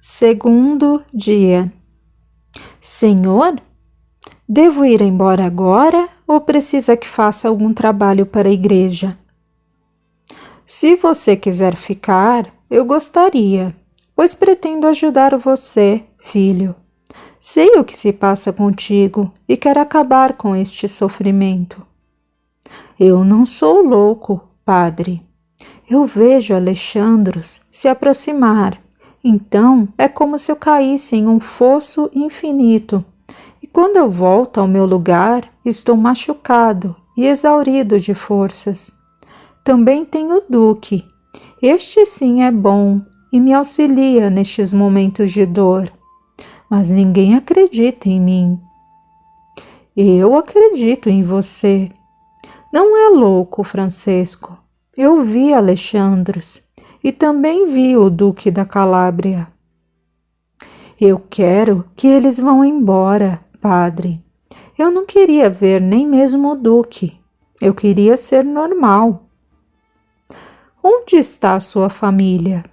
Segundo dia. Senhor, devo ir embora agora ou precisa que faça algum trabalho para a igreja? Se você quiser ficar, eu gostaria, pois pretendo ajudar você, filho. Sei o que se passa contigo e quero acabar com este sofrimento. Eu não sou louco, padre. Eu vejo Alexandros se aproximar. Então é como se eu caísse em um fosso infinito. E quando eu volto ao meu lugar, estou machucado e exaurido de forças. Também tenho o Duque. Este sim é bom e me auxilia nestes momentos de dor. Mas ninguém acredita em mim. Eu acredito em você. Não é louco, Francesco. Eu vi Alexandros e também vi o Duque da Calábria. Eu quero que eles vão embora, padre. Eu não queria ver nem mesmo o Duque. Eu queria ser normal. Onde está a sua família?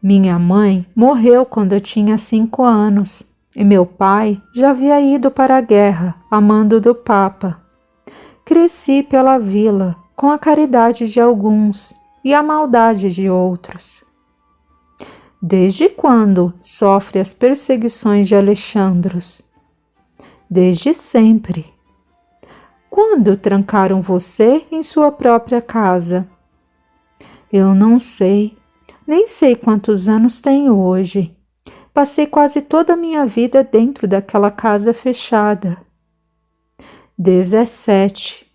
Minha mãe morreu quando eu tinha 5 anos e meu pai já havia ido para a guerra a mando do Papa. Cresci pela vila com a caridade de alguns e a maldade de outros. Desde quando sofre as perseguições de Alexandros? Desde sempre. Quando trancaram você em sua própria casa? Eu não sei, nem sei quantos anos tenho hoje. Passei quase toda a minha vida dentro daquela casa fechada. 17.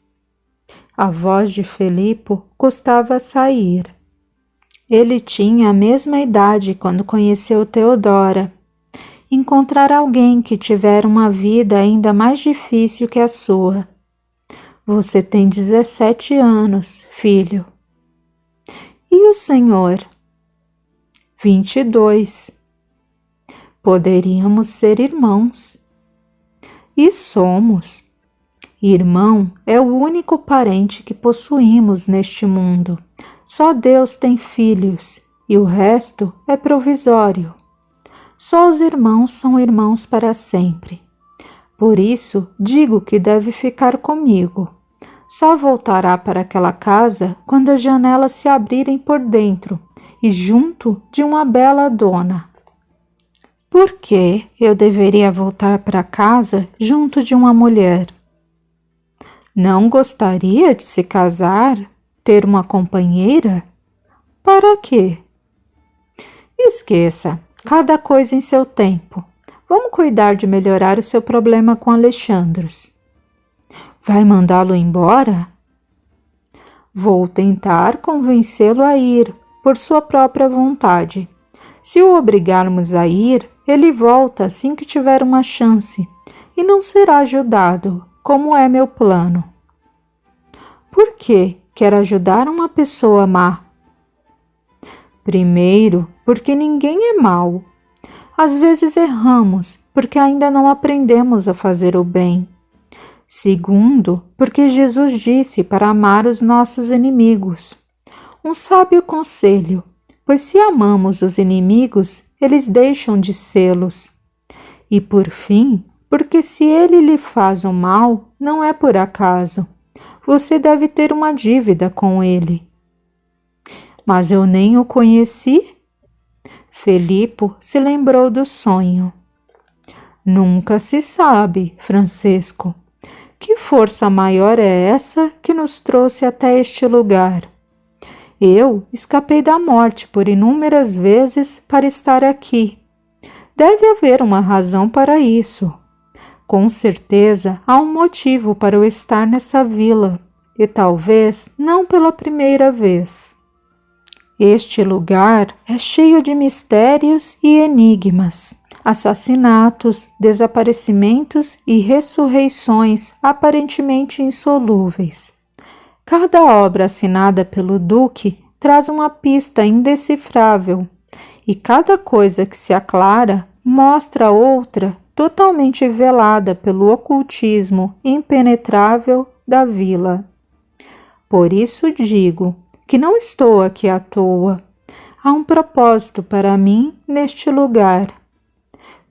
A voz de Felipe custava a sair. Ele tinha a mesma idade quando conheceu Teodora. Encontrar alguém que tivera uma vida ainda mais difícil que a sua. Você tem 17 anos, filho. E o senhor? 22. Poderíamos ser irmãos. E somos. Irmão é o único parente que possuímos neste mundo. Só Deus tem filhos e o resto é provisório. Só os irmãos são irmãos para sempre. Por isso digo que deve ficar comigo. Só voltará para aquela casa quando as janelas se abrirem por dentro e junto de uma bela dona. Por que eu deveria voltar para casa junto de uma mulher? Não gostaria de se casar? Ter uma companheira? Para quê? Esqueça, cada coisa em seu tempo. Vamos cuidar de melhorar o seu problema com Alexandros. Vai mandá-lo embora? Vou tentar convencê-lo a ir, por sua própria vontade. Se o obrigarmos a ir, ele volta assim que tiver uma chance e não será ajudado, como é meu plano. Por que quer ajudar uma pessoa má? Primeiro, porque ninguém é mau. Às vezes erramos, porque ainda não aprendemos a fazer o bem. Segundo, porque Jesus disse para amar os nossos inimigos. Um sábio conselho, pois se amamos os inimigos, eles deixam de sê-los. E por fim, porque se ele lhe faz o mal, não é por acaso. Você deve ter uma dívida com ele. Mas eu nem o conheci? Felipe se lembrou do sonho. Nunca se sabe, Francesco. Que força maior é essa que nos trouxe até este lugar? Eu escapei da morte por inúmeras vezes para estar aqui. Deve haver uma razão para isso. Com certeza há um motivo para eu estar nessa vila, e talvez não pela primeira vez. Este lugar é cheio de mistérios e enigmas, assassinatos, desaparecimentos e ressurreições aparentemente insolúveis. Cada obra assinada pelo Duque traz uma pista indecifrável, e cada coisa que se aclara mostra outra totalmente velada pelo ocultismo impenetrável da vila. Por isso digo que não estou aqui à toa. há um propósito para mim neste lugar.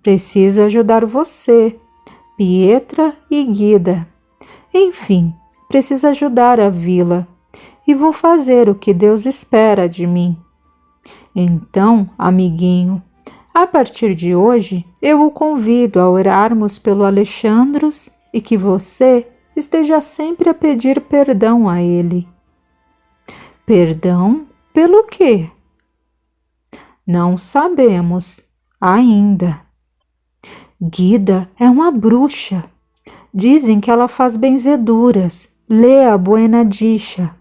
Preciso ajudar você, Pietra e Guida. Enfim, preciso ajudar a vila e vou fazer o que Deus espera de mim. Então, amiguinho, a partir de hoje, eu o convido a orarmos pelo Alexandros e que você esteja sempre a pedir perdão a ele. Perdão pelo quê? Não sabemos ainda. Guida é uma bruxa. Dizem que ela faz benzeduras, lê a Buena Dicha.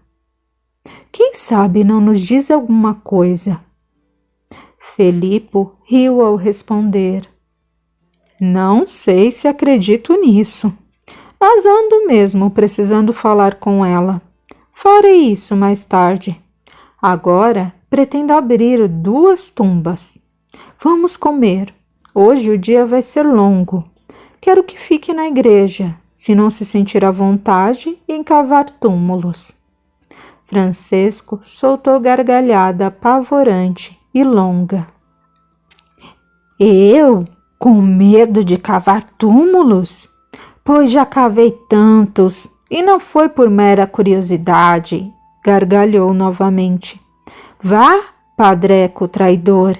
Quem sabe não nos diz alguma coisa? Felipo riu ao responder. Não sei se acredito nisso, mas ando mesmo precisando falar com ela. Farei isso mais tarde. Agora pretendo abrir 2 tumbas. Vamos comer. Hoje o dia vai ser longo. Quero que fique na igreja, se não se sentir à vontade em cavar túmulos. Francesco soltou gargalhada apavorante e longa. Eu? Com medo de cavar túmulos? Pois já cavei tantos, e não foi por mera curiosidade, gargalhou novamente. Vá, padreco traidor,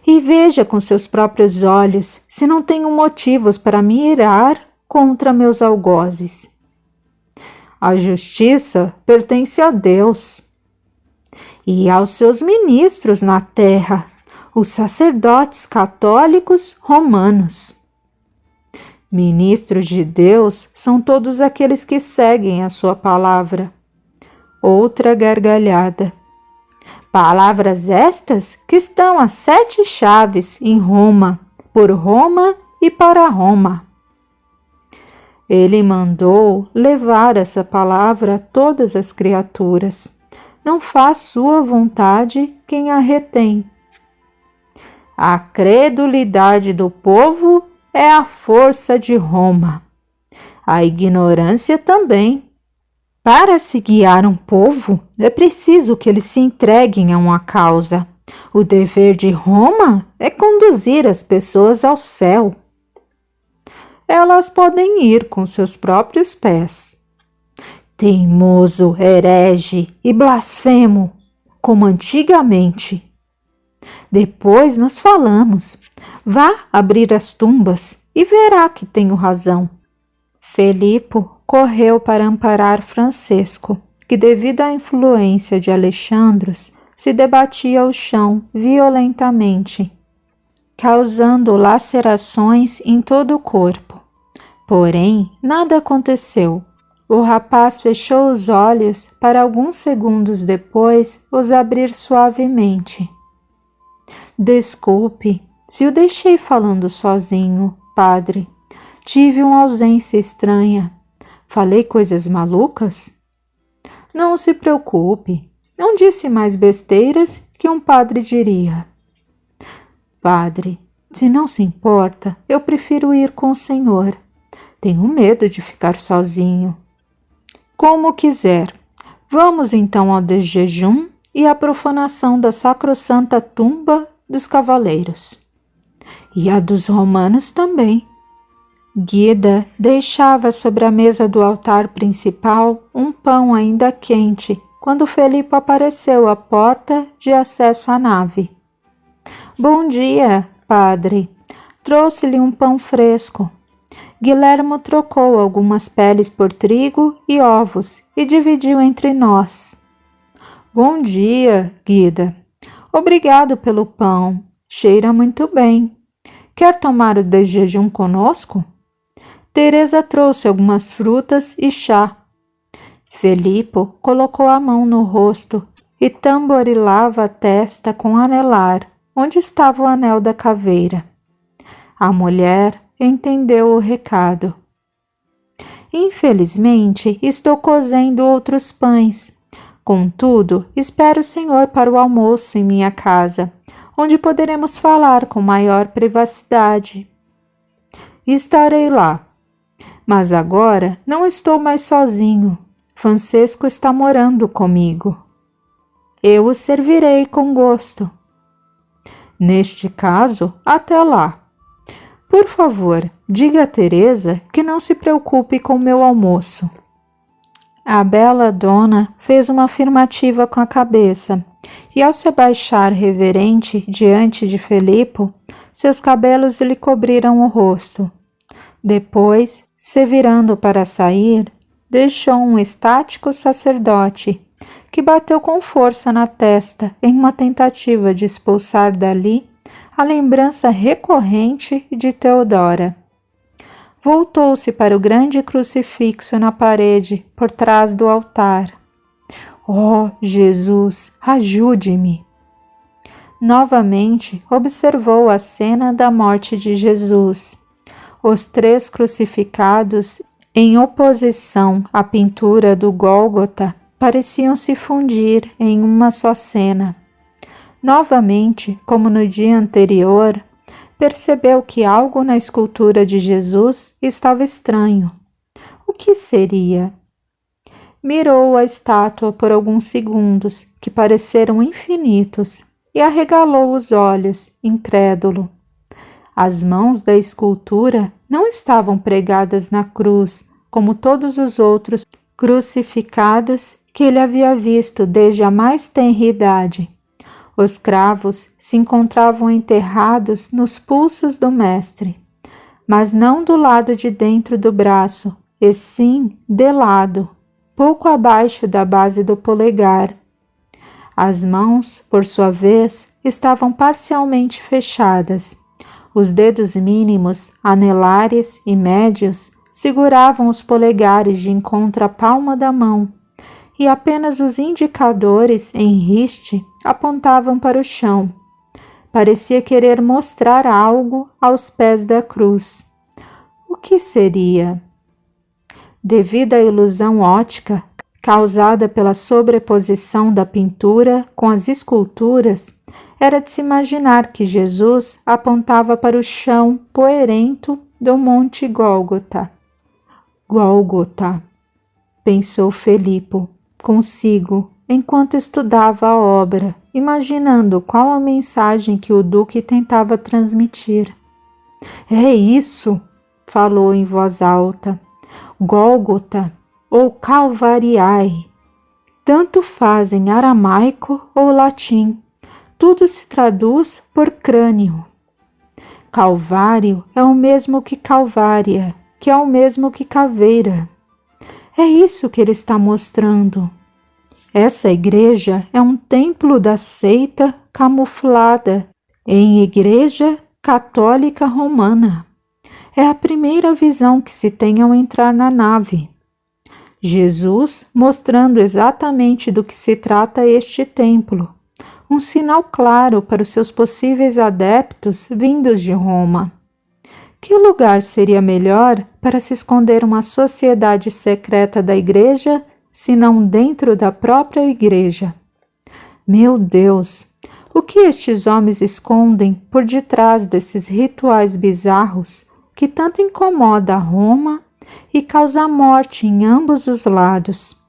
e veja com seus próprios olhos se não tenho motivos para me irar contra meus algozes. A justiça pertence a Deus e aos seus ministros na terra, os sacerdotes católicos romanos. Ministros de Deus são todos aqueles que seguem a sua palavra. Outra gargalhada. Palavras estas que estão às 7 chaves em Roma, por Roma e para Roma. Ele mandou levar essa palavra a todas as criaturas. Não faz sua vontade quem a retém. A credulidade do povo é a força de Roma. A ignorância também. Para se guiar um povo, é preciso que eles se entreguem a uma causa. O dever de Roma é conduzir as pessoas ao céu. Elas podem ir com seus próprios pés. Teimoso, herege e blasfemo, como antigamente. Depois nos falamos. Vá abrir as tumbas e verá que tenho razão. Felipo correu para amparar Francesco, que devido à influência de Alexandros, se debatia ao chão violentamente, causando lacerações em todo o corpo. Porém, nada aconteceu. O rapaz fechou os olhos para alguns segundos depois os abrir suavemente. Desculpe, se o deixei falando sozinho, padre. Tive uma ausência estranha. Falei coisas malucas? Não se preocupe, não disse mais besteiras que um padre diria. Padre, se não se importa, eu prefiro ir com o senhor. Tenho medo de ficar sozinho. Como quiser. Vamos então ao desjejum e à profanação da sacrossanta tumba dos cavaleiros. E a dos romanos também. Guida deixava sobre a mesa do altar principal um pão ainda quente, quando Felipe apareceu à porta de acesso à nave. Bom dia, padre. Trouxe-lhe um pão fresco. Guilhermo trocou algumas peles por trigo e ovos e dividiu entre nós. Bom dia, Guida. Obrigado pelo pão. Cheira muito bem. Quer tomar o desjejum conosco? Teresa trouxe algumas frutas e chá. Felipo colocou a mão no rosto e tamborilava a testa com anelar, onde estava o anel da caveira. A mulher entendeu o recado. Infelizmente, estou cozendo outros pães. Contudo, espero o senhor para o almoço em minha casa, onde poderemos falar com maior privacidade. Estarei lá. Mas agora não estou mais sozinho. Francesco está morando comigo. Eu o servirei com gosto. Neste caso, até lá. Por favor, diga a Teresa que não se preocupe com meu almoço. A bela dona fez uma afirmativa com a cabeça, e ao se abaixar reverente diante de Felipe, seus cabelos lhe cobriram o rosto. Depois, se virando para sair, deixou um estático sacerdote, que bateu com força na testa em uma tentativa de expulsar dali a lembrança recorrente de Theodora. Voltou-se para o grande crucifixo na parede por trás do altar. Oh, Jesus, ajude-me! Novamente observou a cena da morte de Jesus. Os 3 crucificados, em oposição à pintura do Gólgota, pareciam se fundir em uma só cena. Novamente, como no dia anterior, percebeu que algo na escultura de Jesus estava estranho. O que seria? Mirou a estátua por alguns segundos, que pareceram infinitos, e arregalou os olhos, incrédulo. As mãos da escultura não estavam pregadas na cruz, como todos os outros crucificados que ele havia visto desde a mais tenra idade. Os cravos se encontravam enterrados nos pulsos do mestre, mas não do lado de dentro do braço, e sim de lado, pouco abaixo da base do polegar. As mãos, por sua vez, estavam parcialmente fechadas. Os dedos mínimos, anelares e médios seguravam os polegares de encontro à palma da mão, e apenas os indicadores em riste apontavam para o chão. Parecia querer mostrar algo aos pés da cruz. O que seria? Devido à ilusão óptica causada pela sobreposição da pintura com as esculturas, era de se imaginar que Jesus apontava para o chão poeirento do Monte Gólgota. Gólgota, pensou Felipe consigo, enquanto estudava a obra, imaginando qual a mensagem que o duque tentava transmitir. É isso, falou em voz alta. Gólgota ou Calvariae, tanto faz em aramaico ou latim, tudo se traduz por crânio. Calvário é o mesmo que Calvária, que é o mesmo que caveira. É isso que ele está mostrando. Essa igreja é um templo da seita camuflada em Igreja Católica Romana. É a primeira visão que se tem ao entrar na nave. Jesus mostrando exatamente do que se trata este templo, um sinal claro para os seus possíveis adeptos vindos de Roma. Que lugar seria melhor para se esconder uma sociedade secreta da igreja, se não dentro da própria igreja? Meu Deus, o que estes homens escondem por detrás desses rituais bizarros que tanto incomoda Roma e causa morte em ambos os lados?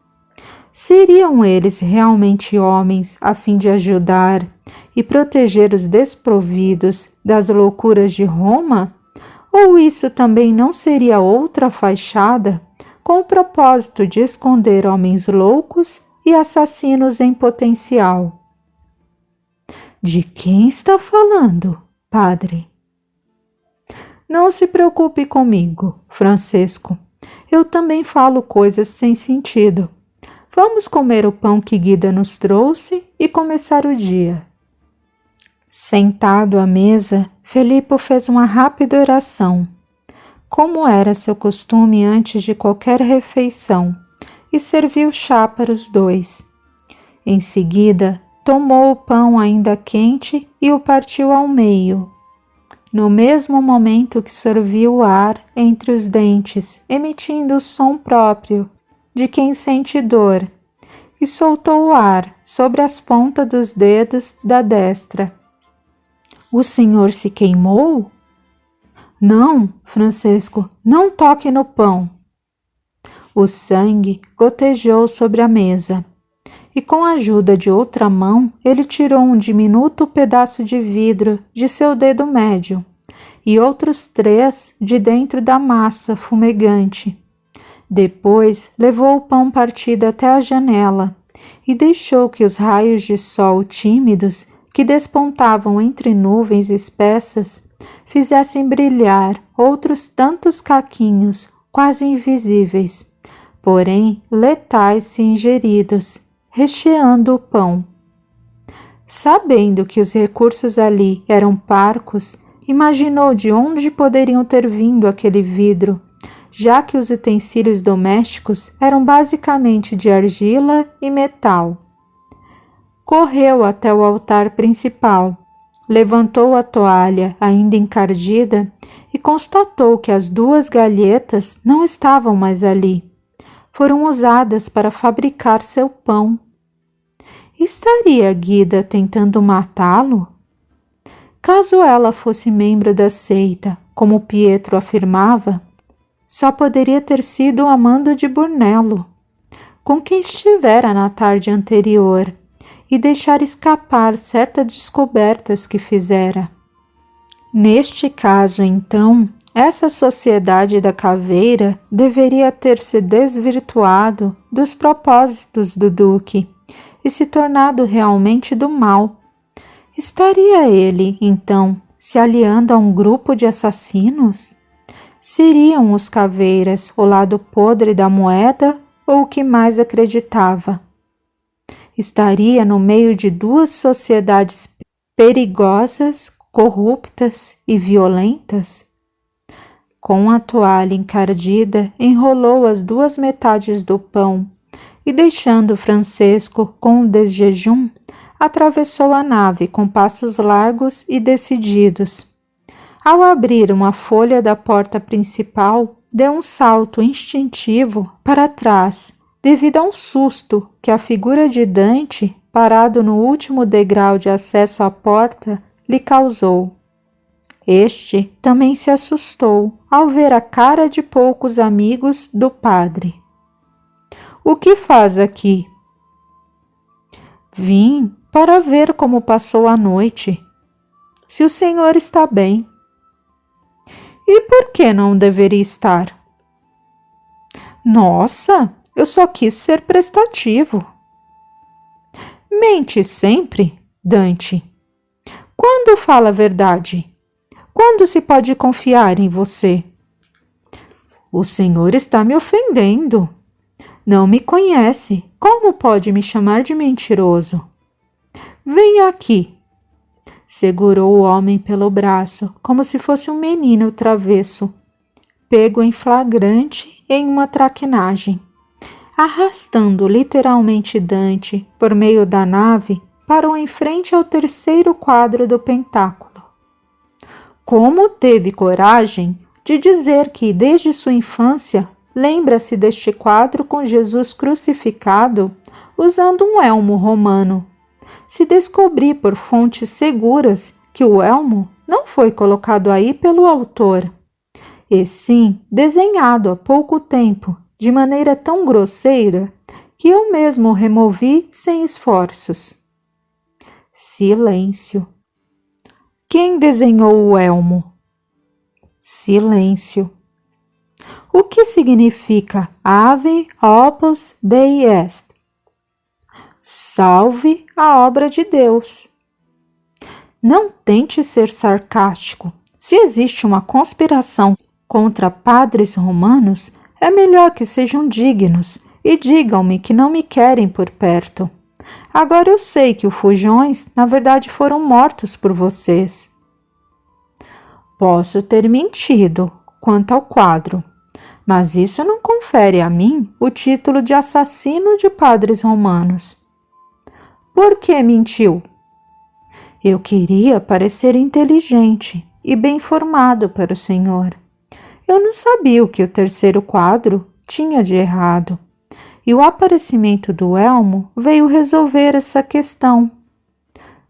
Seriam eles realmente homens a fim de ajudar e proteger os desprovidos das loucuras de Roma? Ou isso também não seria outra fachada com o propósito de esconder homens loucos e assassinos em potencial? De quem está falando, padre? Não se preocupe comigo, Francisco. Eu também falo coisas sem sentido. Vamos comer o pão que Guida nos trouxe e começar o dia. Sentado à mesa, Felipe fez uma rápida oração, como era seu costume antes de qualquer refeição, e serviu chá para os dois. Em seguida, tomou o pão ainda quente e o partiu ao meio. No mesmo momento que sorvia o ar entre os dentes, emitindo o som próprio de quem sente dor, e soltou o ar sobre as pontas dos dedos da destra. O senhor se queimou? Não, Francisco, não toque no pão. O sangue gotejou sobre a mesa, e com a ajuda de outra mão ele tirou um diminuto pedaço de vidro de seu dedo médio e outros 3 de dentro da massa fumegante. Depois levou o pão partido até a janela e deixou que os raios de sol tímidos que despontavam entre nuvens espessas fizessem brilhar outros tantos caquinhos quase invisíveis, porém letais se ingeridos, recheando o pão. Sabendo que os recursos ali eram parcos, imaginou de onde poderiam ter vindo aquele vidro, já que os utensílios domésticos eram basicamente de argila e metal. Correu até o altar principal, levantou a toalha ainda encardida e constatou que as 2 galhetas não estavam mais ali. Foram usadas para fabricar seu pão. Estaria Guida tentando matá-lo? Caso ela fosse membro da seita, como Pietro afirmava, só poderia ter sido o Amando de Brunello, com quem estivera na tarde anterior, e deixar escapar certas descobertas que fizera. Neste caso, então, essa sociedade da caveira deveria ter se desvirtuado dos propósitos do Duque e se tornado realmente do mal. Estaria ele, então, se aliando a um grupo de assassinos? Seriam os caveiras o lado podre da moeda ou o que mais acreditava? Estaria no meio de 2 sociedades perigosas, corruptas e violentas? Com a toalha encardida, enrolou as 2 metades do pão e, deixando Francesco com o desjejum, atravessou a nave com passos largos e decididos. Ao abrir uma folha da porta principal, deu um salto instintivo para trás, devido a um susto que a figura de Dante, parado no último degrau de acesso à porta, lhe causou. Este também se assustou ao ver a cara de poucos amigos do padre. O que faz aqui? Vim para ver como passou a noite. Se o senhor está bem. E por que não deveria estar? Nossa, eu só quis ser prestativo. Mente sempre, Dante. Quando fala a verdade? Quando se pode confiar em você? O senhor está me ofendendo. Não me conhece. Como pode me chamar de mentiroso? Venha aqui. Segurou o homem pelo braço, como se fosse um menino travesso, pego em flagrante em uma traquinagem, arrastando literalmente Dante por meio da nave, parou em frente ao 3º quadro do pentáculo. Como teve coragem de dizer que desde sua infância lembra-se deste quadro com Jesus crucificado usando um elmo romano? Se descobri por fontes seguras que o elmo não foi colocado aí pelo autor, e sim desenhado há pouco tempo de maneira tão grosseira que eu mesmo o removi sem esforços. Silêncio. Quem desenhou o elmo? Silêncio. O que significa Ave Opus Dei Est? Salve a obra de Deus. Não tente ser sarcástico. Se existe uma conspiração contra padres romanos, é melhor que sejam dignos e digam-me que não me querem por perto. Agora eu sei que os fujões, na verdade, foram mortos por vocês. Posso ter mentido quanto ao quadro, mas isso não confere a mim o título de assassino de padres romanos. Por que mentiu? Eu queria parecer inteligente e bem formado para o senhor. Eu não sabia o que o 3º quadro tinha de errado, e o aparecimento do elmo veio resolver essa questão.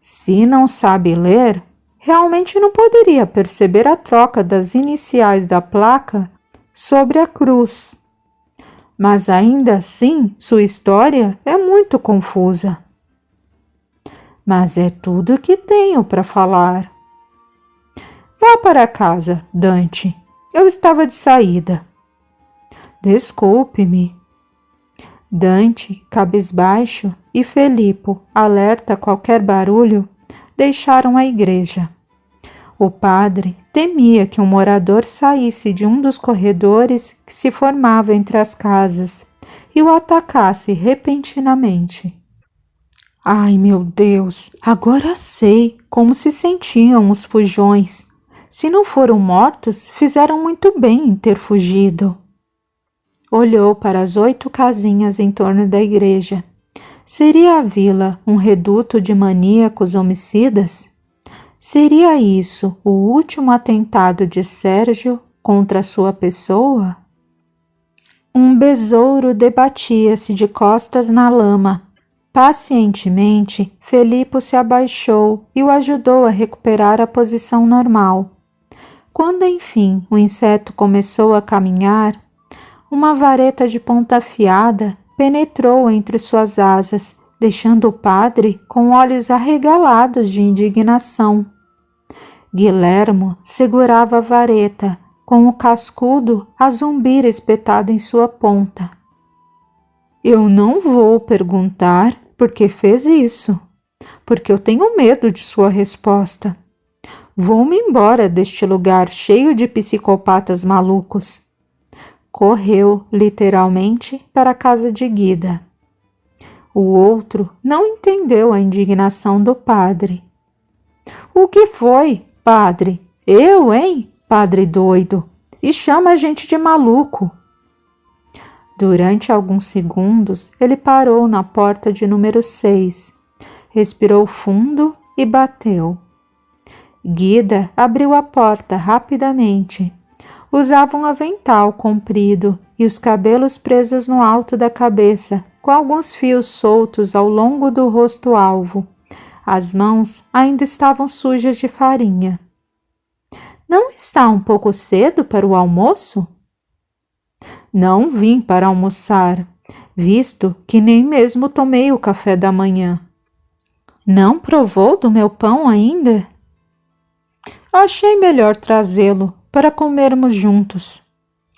Se não sabe ler, realmente não poderia perceber a troca das iniciais da placa sobre a cruz. mas ainda assim sua história é muito confusa. Mas é tudo que tenho para falar. Vá para casa, Dante. Eu estava de saída. Desculpe-me. Dante, cabisbaixo, e Felipo, alerta a qualquer barulho, deixaram a igreja. O padre temia que um morador saísse de um dos corredores que se formava entre as casas e o atacasse repentinamente. Ai, meu Deus, agora sei como se sentiam os fujões. Se não foram mortos, fizeram muito bem em ter fugido. Olhou para as 8 casinhas em torno da igreja. Seria a vila um reduto de maníacos homicidas? Seria isso o último atentado de Sérgio contra sua pessoa? Um besouro debatia-se de costas na lama. Pacientemente, Felipe se abaixou e o ajudou a recuperar a posição normal. Quando, enfim, o inseto começou a caminhar, uma vareta de ponta afiada penetrou entre suas asas, deixando o padre com olhos arregalados de indignação. Guilhermo segurava a vareta, com o cascudo a zumbir espetado em sua ponta. Eu não vou perguntar por que fez isso, porque eu tenho medo de sua resposta. Vou-me embora deste lugar cheio de psicopatas malucos. Correu, literalmente, para a casa de Guida. O outro não entendeu a indignação do padre. O que foi, padre? Eu, hein? Padre doido! E chama a gente de maluco! Durante alguns segundos, ele parou na porta de número 6, respirou fundo e bateu. Guida abriu a porta rapidamente. Usava um avental comprido e os cabelos presos no alto da cabeça, com alguns fios soltos ao longo do rosto-alvo. As mãos ainda estavam sujas de farinha. Não está um pouco cedo para o almoço? Não vim para almoçar, visto que nem mesmo tomei o café da manhã. Não provou do meu pão ainda? Achei melhor trazê-lo para comermos juntos.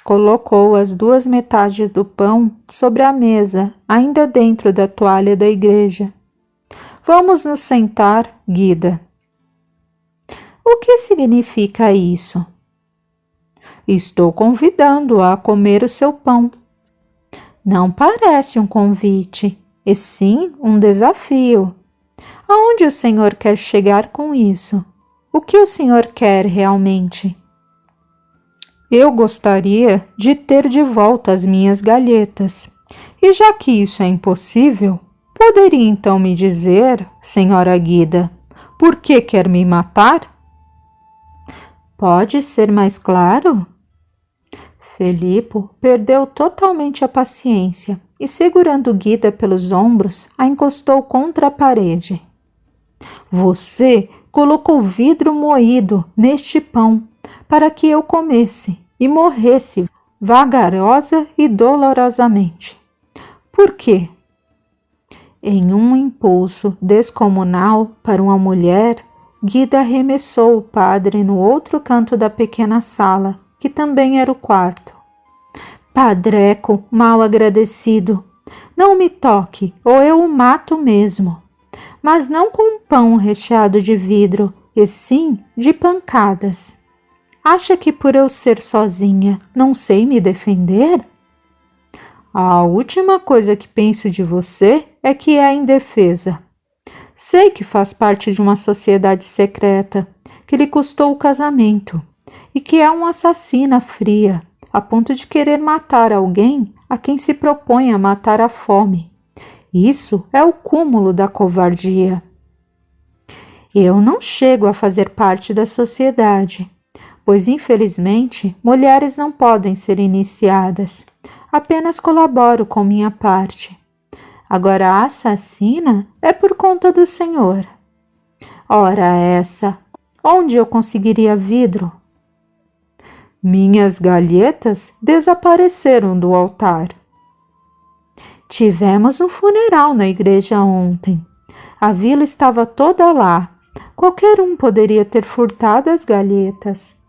Colocou as 2 metades do pão sobre a mesa, ainda dentro da toalha da igreja. Vamos nos sentar, Guida. O que significa isso? Estou convidando-a a comer o seu pão. Não parece um convite, e sim um desafio. Aonde o senhor quer chegar com isso? O que o senhor quer realmente? Eu gostaria de ter de volta as minhas galhetas. E já que isso é impossível, poderia então me dizer, senhora Guida, por que quer me matar? Pode ser mais claro? Felipe perdeu totalmente a paciência e, segurando Guida pelos ombros, a encostou contra a parede. Você colocou vidro moído neste pão para que eu comesse e morresse vagarosa e dolorosamente. Por quê? Em um impulso descomunal para uma mulher, Guida arremessou o padre no outro canto da pequena sala, que também era o quarto. Padreco mal agradecido, não me toque ou eu o mato mesmo, mas não com um pão recheado de vidro, e sim de pancadas. Acha que por eu ser sozinha não sei me defender? A última coisa que penso de você é que é indefesa. Sei que faz parte de uma sociedade secreta, que lhe custou o casamento, e que é uma assassina fria, a ponto de querer matar alguém a quem se propõe a matar à fome. Isso é o cúmulo da covardia. Eu não chego a fazer parte da sociedade, pois infelizmente mulheres não podem ser iniciadas. Apenas colaboro com minha parte. Agora a assassina é por conta do senhor. Ora essa, onde eu conseguiria vidro? Minhas galhetas desapareceram do altar. Tivemos um funeral na igreja ontem. A vila estava toda lá. Qualquer um poderia ter furtado as galhetas.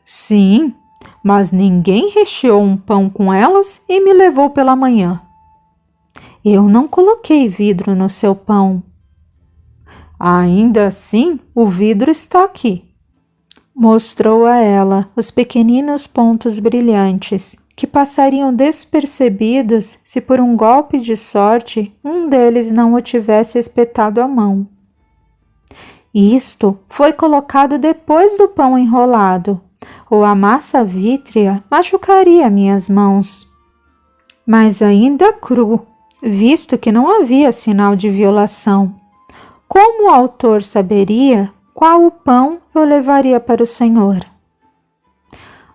Sim, mas ninguém recheou um pão com elas e me levou pela manhã. Eu não coloquei vidro no seu pão. Ainda assim, o vidro está aqui. Mostrou a ela os pequeninos pontos brilhantes que passariam despercebidos se por um golpe de sorte um deles não o tivesse espetado a mão. Isto foi colocado depois do pão enrolado, ou a massa vítrea machucaria minhas mãos. Mas ainda cru, visto que não havia sinal de violação. Como o autor saberia qual o pão eu levaria para o Senhor?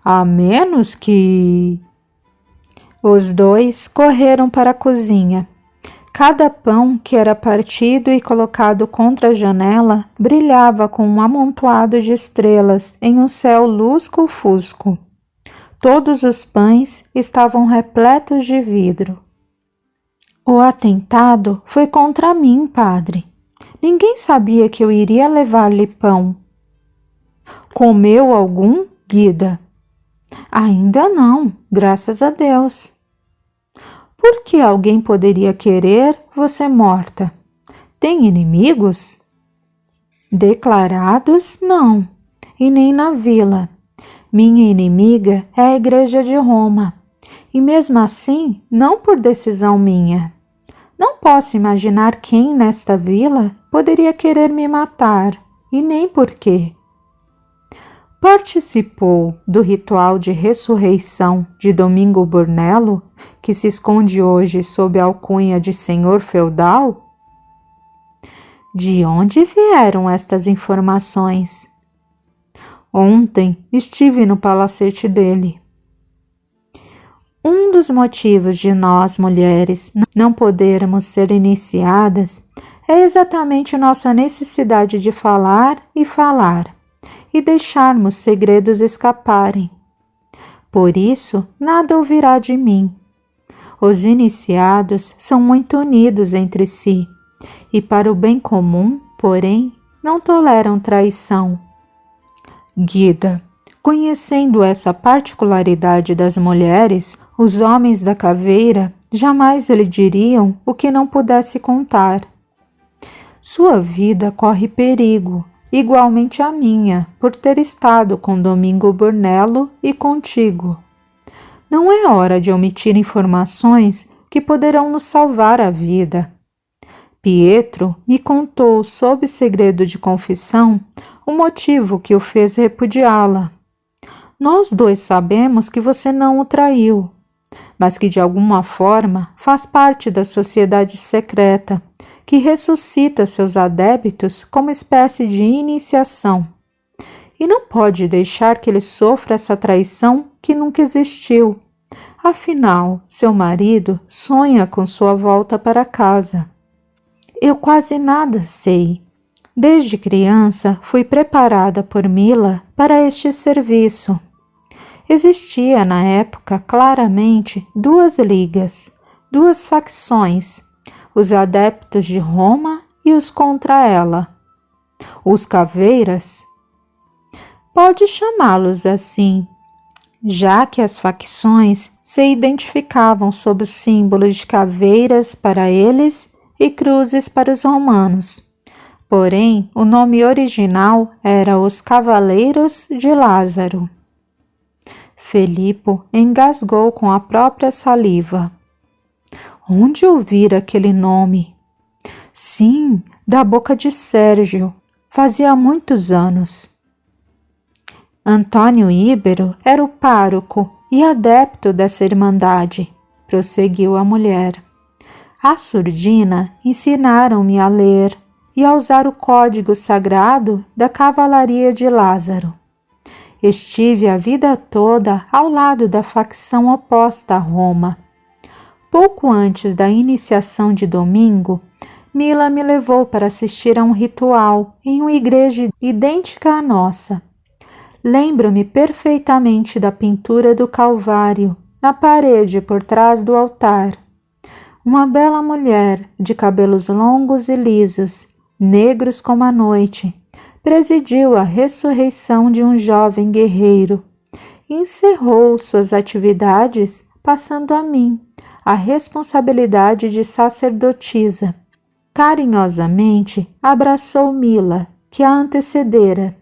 A menos que... Os dois correram para a cozinha. Cada pão que era partido e colocado contra a janela brilhava com um amontoado de estrelas em um céu lusco-fusco. Todos os pães estavam repletos de vidro. O atentado foi contra mim, padre. Ninguém sabia que eu iria levar-lhe pão. Comeu algum, Guida? Ainda não, graças a Deus. Por que alguém poderia querer você morta? Tem inimigos? Declarados, não, e nem na vila. Minha inimiga é a Igreja de Roma, e mesmo assim, não por decisão minha. Não posso imaginar quem nesta vila poderia querer me matar, e nem por quê. Participou do ritual de ressurreição de Domingo Burnello, que se esconde hoje sob a alcunha de senhor feudal? De onde vieram estas informações? Ontem estive no palacete dele. Um dos motivos de nós, mulheres, não podermos ser iniciadas é exatamente nossa necessidade de falar e deixarmos segredos escaparem. Por isso, nada ouvirá de mim. Os iniciados são muito unidos entre si e para o bem comum, porém, não toleram traição. Guida, conhecendo essa particularidade das mulheres, os homens da caveira jamais lhe diriam o que não pudesse contar. Sua vida corre perigo, igualmente a minha, por ter estado com Domingo Burnello e contigo. Não é hora de omitir informações que poderão nos salvar a vida. Pietro me contou, sob segredo de confissão, o motivo que o fez repudiá-la. Nós dois sabemos que você não o traiu, mas que de alguma forma faz parte da sociedade secreta, que ressuscita seus adeptos como espécie de iniciação. E não pode deixar que ele sofra essa traição que nunca existiu. Afinal, seu marido sonha com sua volta para casa. Eu quase nada sei. Desde criança fui preparada por Mila para este serviço. Existia na época claramente duas ligas, duas facções, os adeptos de Roma e os contra ela. Os caveiras? Pode chamá-los assim, já que as facções se identificavam sob os símbolos de caveiras para eles e cruzes para os romanos. Porém, o nome original era os Cavaleiros de Lázaro. Felipe engasgou com a própria saliva. Onde ouvira aquele nome? Sim, da boca de Sérgio. Fazia muitos anos. Antônio Íbero era o pároco e adepto dessa irmandade, prosseguiu a mulher. A surdina ensinaram-me a ler e a usar o código sagrado da Cavalaria de Lázaro. Estive a vida toda ao lado da facção oposta a Roma. Pouco antes da iniciação de Domingo, Mila me levou para assistir a um ritual em uma igreja idêntica à nossa. Lembro-me perfeitamente da pintura do Calvário na parede por trás do altar. uma bela mulher de cabelos longos e lisos, negros como a noite, presidiu a ressurreição de um jovem guerreiro e encerrou suas atividades passando a mim a responsabilidade de sacerdotisa. Carinhosamente abraçou Mila, que a antecedera,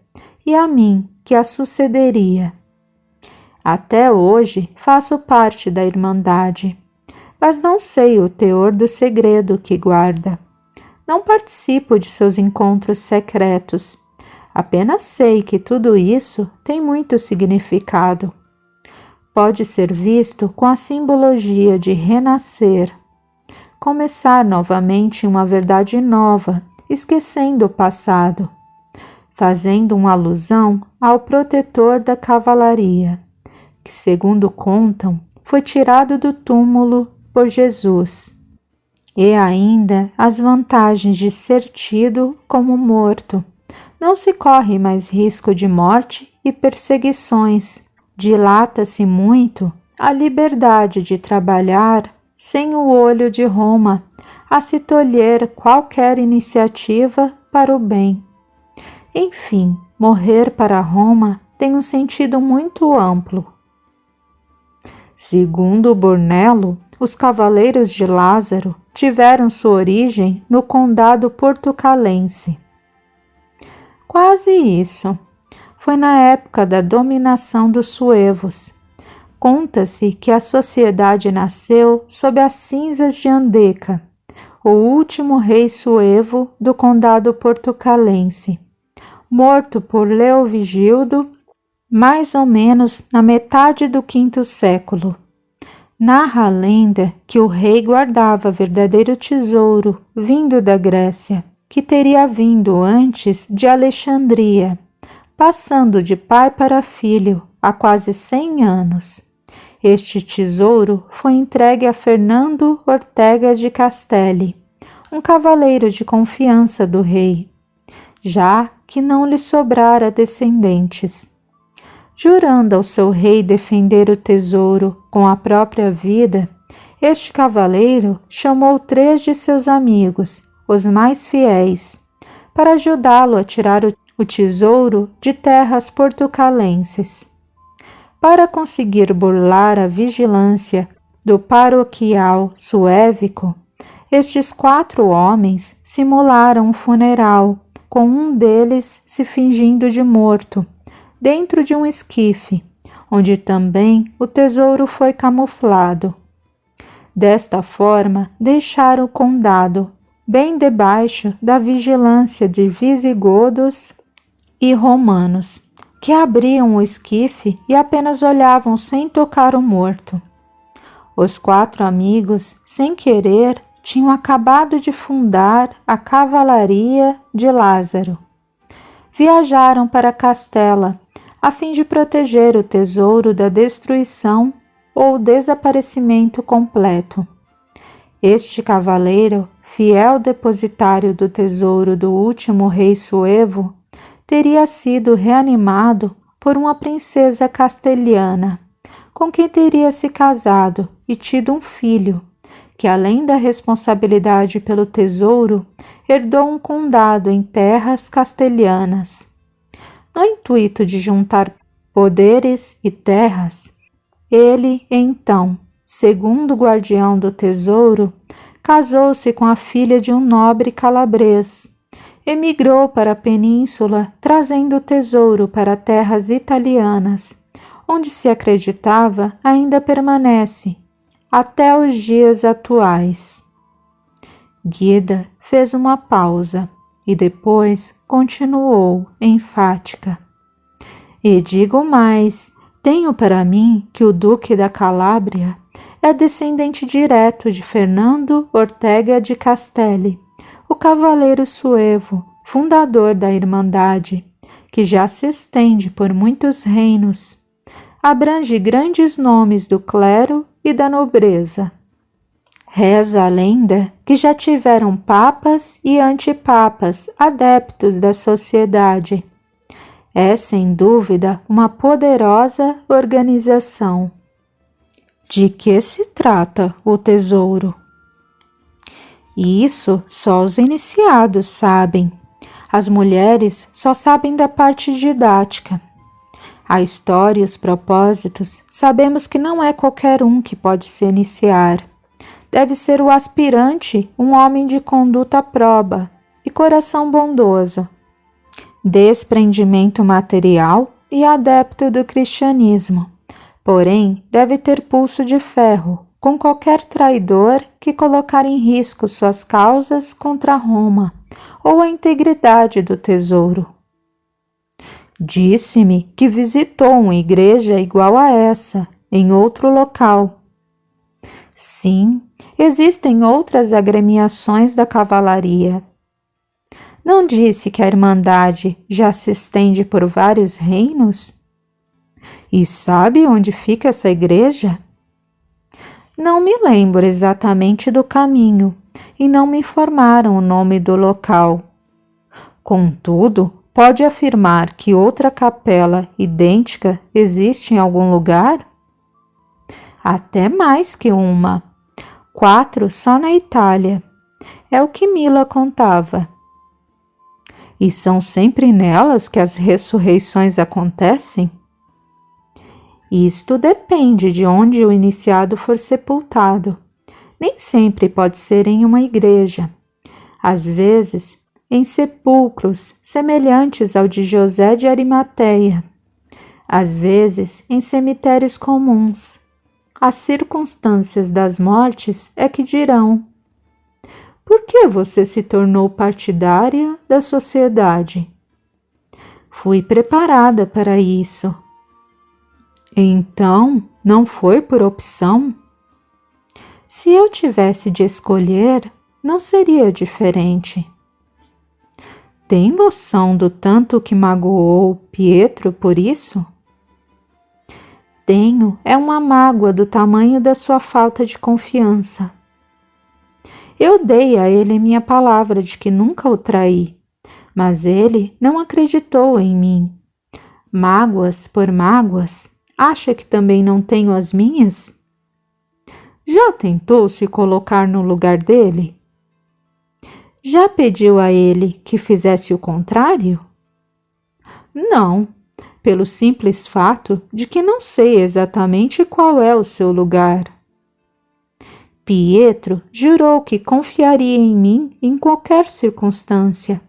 e a mim, que a sucederia. Até hoje faço parte da Irmandade, mas não sei o teor do segredo que guarda. Não participo de seus encontros secretos. Apenas sei que tudo isso tem muito significado. Pode ser visto com a simbologia de renascer, começar novamente uma verdade nova, esquecendo o passado, fazendo uma alusão ao protetor da cavalaria, que, segundo contam, foi tirado do túmulo por Jesus, e ainda as vantagens de ser tido como morto. Não se corre mais risco de morte e perseguições. Dilata-se muito a liberdade de trabalhar sem o olho de Roma, a se tolher qualquer iniciativa para o bem. Enfim, morrer para Roma tem um sentido muito amplo. Segundo Brunello, os Cavaleiros de Lázaro tiveram sua origem no condado portucalense. Quase isso. Foi na época da dominação dos suevos. Conta-se que a sociedade nasceu sob as cinzas de Andeca, o último rei suevo do condado portucalense, morto por Leovigildo, mais ou menos na metade do V século. Narra a lenda que o rei guardava verdadeiro tesouro vindo da Grécia, que teria vindo antes de Alexandria, passando de pai para filho há quase 100 anos. Este tesouro foi entregue a Fernando Ortega de Castelli, um cavaleiro de confiança do rei, já que não lhe sobrara descendentes. Jurando ao seu rei defender o tesouro com a própria vida, este cavaleiro chamou 3 de seus amigos, os mais fiéis, para ajudá-lo a tirar o tesouro de terras portucalenses. Para conseguir burlar a vigilância do paroquial suévico, estes 4 homens simularam um funeral, com um deles se fingindo de morto, dentro de um esquife, onde também o tesouro foi camuflado. Desta forma, deixaram o condado bem debaixo da vigilância de visigodos e romanos, que abriam o esquife e apenas olhavam sem tocar o morto. Os 4 amigos, sem querer, tinham acabado de fundar a Cavalaria de Lázaro. Viajaram para Castela, a fim de proteger o tesouro da destruição ou desaparecimento completo. Este cavaleiro, fiel depositário do tesouro do último rei suevo, teria sido reanimado por uma princesa castelhana, com quem teria se casado e tido um filho, que além da responsabilidade pelo tesouro, herdou um condado em terras castelhanas. No intuito de juntar poderes e terras, ele, então, segundo guardião do tesouro, casou-se com a filha de um nobre calabrês. Emigrou para a península, trazendo o tesouro para terras italianas, onde se acreditava ainda permanece, até os dias atuais. Guida fez uma pausa e depois continuou, enfática. E digo mais, tenho para mim que o Duque da Calábria é descendente direto de Fernando Ortega de Castelli, o cavaleiro suevo, fundador da Irmandade, que já se estende por muitos reinos, abrange grandes nomes do clero e da nobreza. Reza a lenda que já tiveram papas e antipapas adeptos da sociedade. É, sem dúvida, uma poderosa organização. De que se trata o tesouro? E isso só os iniciados sabem. As mulheres só sabem da parte didática. A história e os propósitos, sabemos que não é qualquer um que pode se iniciar. Deve ser o aspirante, um homem de conduta proba e coração bondoso, desprendimento material e adepto do cristianismo. Porém, deve ter pulso de ferro com qualquer traidor que colocar em risco suas causas contra Roma ou a integridade do tesouro. Disse-me que visitou uma igreja igual a essa, em outro local. Sim, existem outras agremiações da cavalaria. Não disse que a Irmandade já se estende por vários reinos? E sabe onde fica essa igreja? Não me lembro exatamente do caminho e não me informaram o nome do local. Contudo, pode afirmar que outra capela idêntica existe em algum lugar? Até mais que uma. 4 só na Itália. É o que Mila contava. E são sempre nelas que as ressurreições acontecem? Isto depende de onde o iniciado for sepultado. Nem sempre pode ser em uma igreja. Às vezes, em sepulcros semelhantes ao de José de Arimateia. Às vezes, em cemitérios comuns. As circunstâncias das mortes é que dirão: por que você se tornou partidária da sociedade? Fui preparada para isso. Então, não foi por opção? Se eu tivesse de escolher, não seria diferente. Tem noção do tanto que magoou Pietro por isso? Tenho, é uma mágoa do tamanho da sua falta de confiança. Eu dei a ele minha palavra de que nunca o traí, mas ele não acreditou em mim. Mágoas por mágoas, acha que também não tenho as minhas? Já tentou se colocar no lugar dele? Já pediu a ele que fizesse o contrário? Não, pelo simples fato de que não sei exatamente qual é o seu lugar. Pietro jurou que confiaria em mim em qualquer circunstância,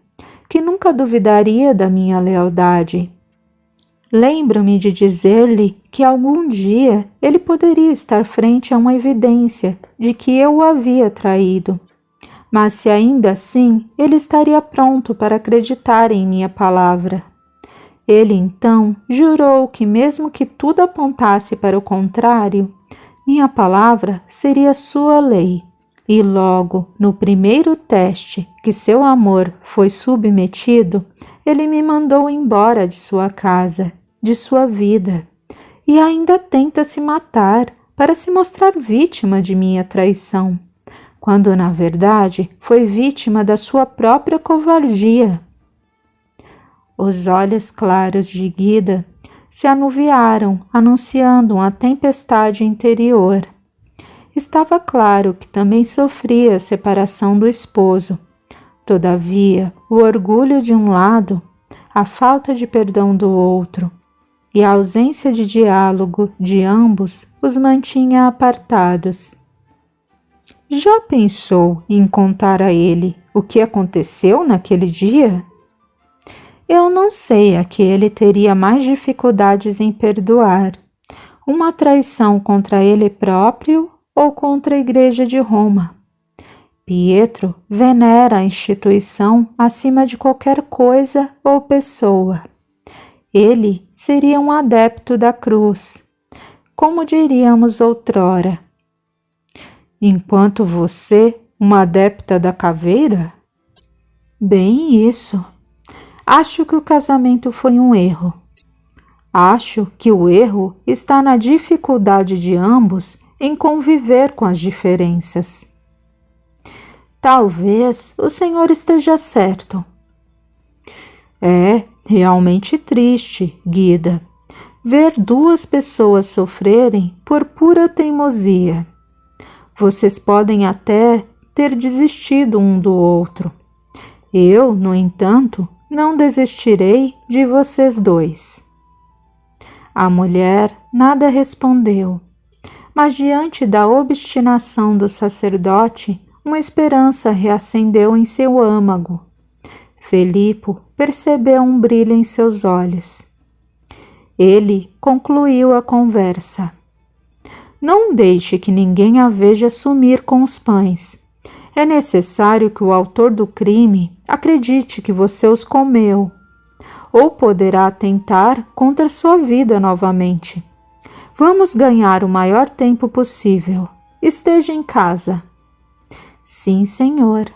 que nunca duvidaria da minha lealdade. Lembro-me de dizer-lhe que algum dia ele poderia estar frente a uma evidência de que eu o havia traído, mas se ainda assim ele estaria pronto para acreditar em minha palavra. Ele então jurou que mesmo que tudo apontasse para o contrário, minha palavra seria sua lei, e logo, no primeiro teste que seu amor foi submetido, ele me mandou embora de sua casa, de sua vida, e ainda tenta se matar para se mostrar vítima de minha traição, quando na verdade foi vítima da sua própria covardia. Os olhos claros de Guida se anuviaram, anunciando uma tempestade interior. Estava claro que também sofria a separação do esposo. Todavia, o orgulho de um lado, a falta de perdão do outro e a ausência de diálogo de ambos os mantinha apartados. Já pensou em contar a ele o que aconteceu naquele dia? Eu não sei a que ele teria mais dificuldades em perdoar, uma traição contra ele próprio ou contra a Igreja de Roma. Pietro venera a instituição acima de qualquer coisa ou pessoa. Ele seria um adepto da cruz, como diríamos outrora. Enquanto você, uma adepta da caveira? Bem isso. Acho que o casamento foi um erro. Acho que o erro está na dificuldade de ambos em conviver com as diferenças. Talvez o senhor esteja certo. É realmente triste, Guida, ver duas pessoas sofrerem por pura teimosia. Vocês podem até ter desistido um do outro. Eu, no entanto, não desistirei de vocês dois. A mulher nada respondeu, mas diante da obstinação do sacerdote, uma esperança reacendeu em seu âmago. Filipe percebeu um brilho em seus olhos. Ele concluiu a conversa. Não deixe que ninguém a veja sumir com os pães. É necessário que o autor do crime acredite que você os comeu, ou poderá atentar contra sua vida novamente. Vamos ganhar o maior tempo possível. Esteja em casa. Sim, senhor.